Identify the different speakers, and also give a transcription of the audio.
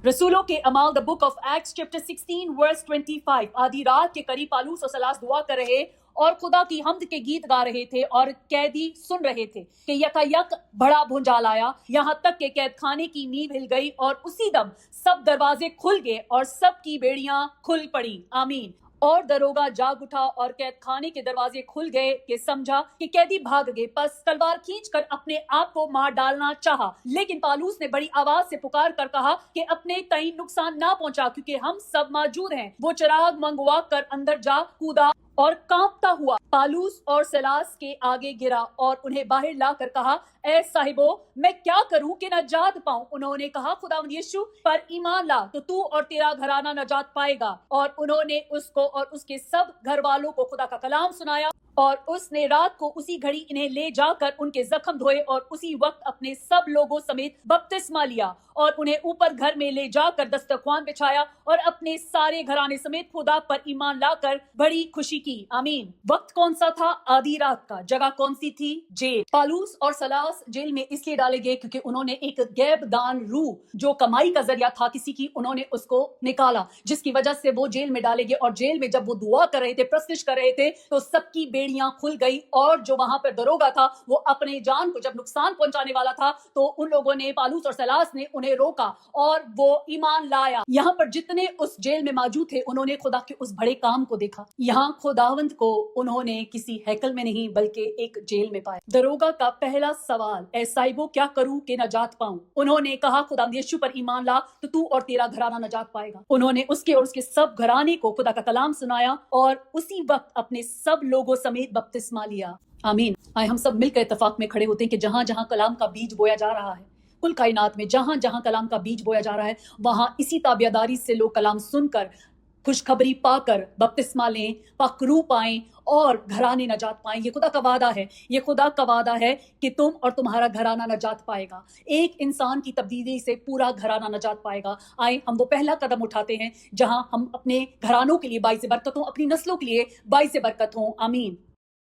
Speaker 1: रसूलों के अमाल the book of Acts chapter 16 verse 25। आधी रात के करीब पालूस और सलास दुआ कर रहे और खुदा की हम्द के गीत गा रहे थे और कैदी सुन रहे थे कि यकायक बड़ा भूंचाल आया, यहाँ तक कि कैद खाने की नींव हिल गई और उसी दम सब दरवाजे खुल गए और सब की बेड़ियां खुल पड़ी। आमीन। और दरोगा जाग उठा और कैद खाने के दरवाजे खुल गए कि समझा कि कैदी भाग गए, बस तलवार खींचकर अपने आप को मार डालना चाहा। लेकिन पालूस ने बड़ी आवाज से पुकार कर कहा कि अपने तई नुकसान ना पहुंचा, क्योंकि हम सब मौजूद हैं। वो चिराग मंगवा कर अंदर जा कूदा और कांपता हुआ पालूस और सलास के आगे गिरा और उन्हें बाहर लाकर कहा, ए साहिबो, मैं क्या करूं कि नजात पाऊं? उन्होंने कहा, खुदावंद यीशु पर ईमान ला तो तू और तेरा घराना नजात पाएगा। और उन्होंने उसको और उसके सब घर वालों को खुदा का कलाम सुनाया और उसने रात को उसी घड़ी इन्हें ले जाकर उनके जख्म धोए और उसी वक्त अपने सब लोगों समेत बपतिस्मा लिया और उन्हें ऊपर घर में ले जाकर दस्तरख्वान बिछाया और अपने सारे घराने समेत खुदा पर ईमान लाकर बड़ी खुशी की। आमीन। वक्त कौन सा था? आधी रात का। जगह कौन सी थी? जेल। पालूस और सलास जेल में इसलिए डाले गए क्योंकि उन्होंने एक गैबदान रूह, जो कमाई का जरिया था किसी की, उन्होंने उसको निकाला, जिसकी वजह से वो जेल में डाले गए। और जेल में जब वो दुआ कर रहे थे, प्रस्तिश कर रहे थे, तो सबकी बेड़ियां खुल गई। और जो वहां पर दरोगा था, वो अपने जान को जब नुकसान पहुंचाने वाला था, तो उन लोगों ने, पालूस और सलास ने उन्हें रोका और वो ईमान लाया। यहाँ पर जितने उस जेल में मौजूद थे, उन्होंने खुदा के उस बड़े काम को देखा। यहाँ खुदावंद को उन्होंने किसी हैकल में नहीं बल्कि एक जेल में पाया। दरोगा का पहला सवाल, ए साहिबो, क्या करूं कि नजात पाऊं? उन्होंने कहा, खुदावंद यीशु पर ईमान ला तो तू और तेरा घराना नजात पाएगा। उन्होंने उसके और उसके सब घराने को खुदा का कलाम सुनाया और उसी वक्त अपने सब लोगों समेत बपतिस्मा लिया। आमीन। आए हम सब मिलकर इत्तेफाक में खड़े होते हैं कि जहां जहां कलाम का बीज बोया जा रहा है, कुल कायनात में जहां जहां कलाम का बीज बोया जा रहा है, वहां इसी ताबियादारी से लोग कलाम सुनकर, खुशखबरी पाकर बपतिस्मा लें, पकरू पाएं और घराने नजात पाएं। ये खुदा का वादा है। ये खुदा का वादा है कि तुम और तुम्हारा घराना नजात पाएगा। एक इंसान की तब्दीली से पूरा घराना नजात पाएगा। आए हम वो पहला कदम उठाते हैं जहां हम अपने घरानों के लिए बाइस बरकत हों, अपनी नस्लों के लिए बाइस बरकत हों। आमीन।